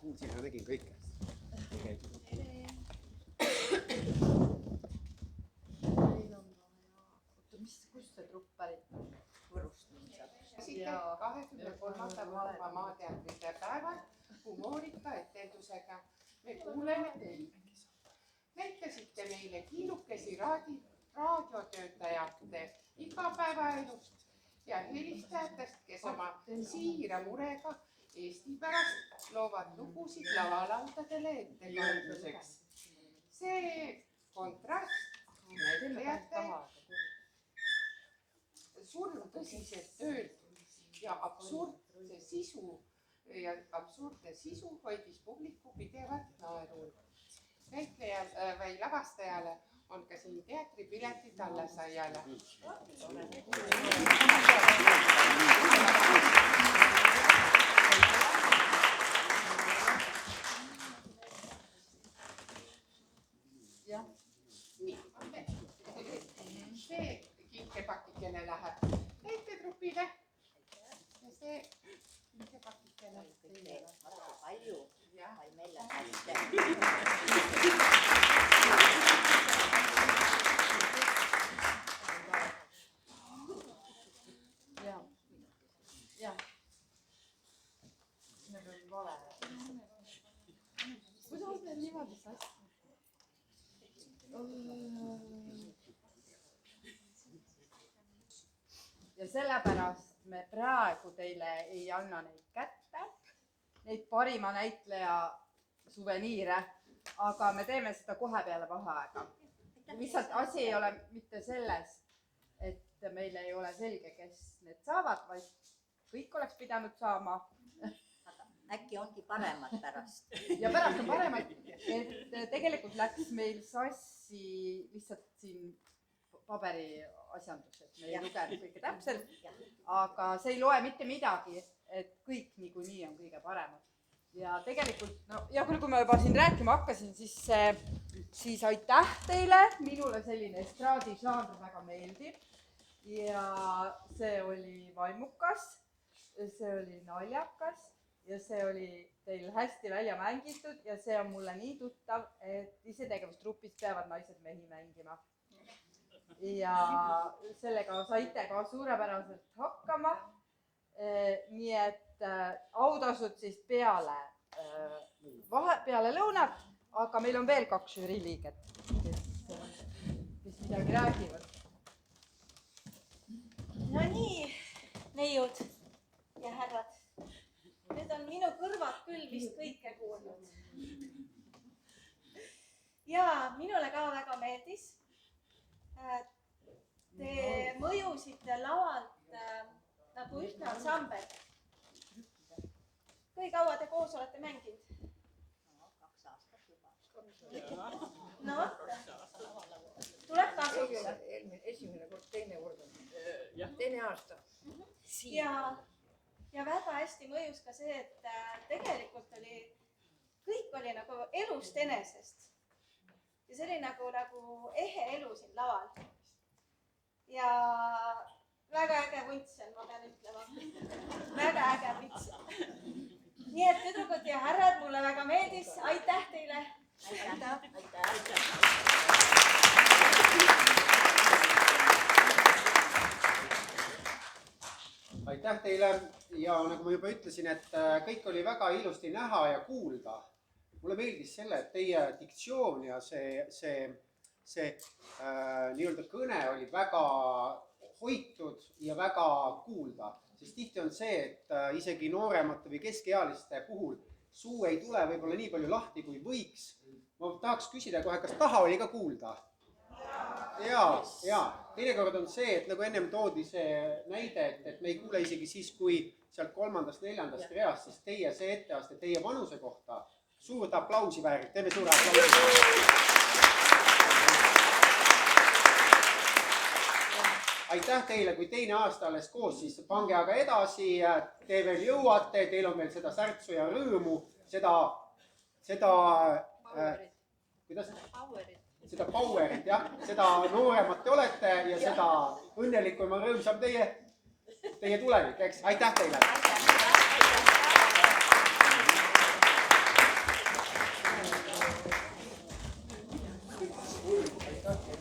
kuulsin ja nägin kõike. Kust see trupp pärit on? Võrust. 23. Valga Maateatrite päeval humoorika etendusega. Me kuuleme teid. Näitasite meile kiilukesi raadiotöötajate igapäevaelust ja helistajatest, kes oma siira murega Eesti pärast loovad lugusid lavalaudadele ettekandluseks. See kontrast näitlejate surmtõsiselt töölt ja absurdne sisu hoidis publiku pidevalt naerul. Näitlejal või lavastajale on ka siin teatripiletid allesaiale. See kinkepakikene läheb näitetrupile ja see kinkepakikene teile. Palju, ma ei meile hästi. Jah. Need oli vale. Kuidas need niimoodi sassi? Ja sellepärast me praegu teile ei anna neid kätte, neid parima näitleja suveniire, aga me teeme seda kohe peale vaheaega. Lihtsalt asi ei ole mitte selles, et meil ei ole selge, kes need saavad, vaid kõik oleks pidanud saama. Äkki ongi paremad pärast. Ja pärast on paremad, et tegelikult läks meil sassi lihtsalt siin paberi asjandus, et me ei lugenud kõige täpselt, aga see ei loe mitte midagi, et kõik niikuinii on kõige paremad. Ja tegelikult, kui ma juba siin rääkima hakkasin, siis aitäh teile, minule selline estraadižanr väga meeldib ja see oli vaimukas, see oli naljakas ja see oli teil hästi välja mängitud ja see on mulle nii tuttav, et isetegevustrupis peavad naised mehi mängima. Ja sellega saite ka suurepäraselt hakkama. Nii et autasud siis peale lõunat, aga meil on veel 2 žüriiliiget, kes midagi räägivad. No nii, neiud ja härrad. Nüüd on minu kõrvad küll vist kõike kuulnud. Ja minule ka väga meeldis. Te mõjusite lavalt nagu ühte ansambel. Kui kaua te koos olete mänginud? 2 aastat juba. No, tuleb kasuks. Esimene kord, teine kord on. Teine aasta. Ja väga hästi mõjus ka see, et tegelikult kõik oli nagu elust enesest. Ja see oli nagu ehe elu siin laval. Ja väga äge võntsen, ma pean ütlema. Väga äge võntsen. Nii et tüdrukud ja härrad, mulle väga meeldis. Aitäh teile! Aitäh! Aitäh teile ja nagu ma juba ütlesin, et kõik oli väga ilusti näha ja kuulda. Mulle meeldis selle, et teie diktsioon ja see nii-öelda kõne oli väga hoitud ja väga kuulda. Sest tihti on see, et isegi nooremate või keskealiste puhul suu ei tule võib-olla nii palju lahti, kui võiks. Ma tahaks küsida kohe, kas taha oli ka kuulda? Jaa. Teinekord on see, et nagu ennem toodi see näide, et me ei kuule isegi siis, kui sealt 3.-4. reast, siis teie see etteaste teie vanuse kohta suurt aplausi väärib. Teeme suure aplausi. Aitäh teile, kui teine aasta alles koos, siis pange aga edasi, te veel jõuate, teil on veel seda särtsu ja rõõmu, seda powerit, jah, seda nooremat te olete ja seda õnnelikum ja rõõmsam teie tulevik, eks? Aitäh teile! ka.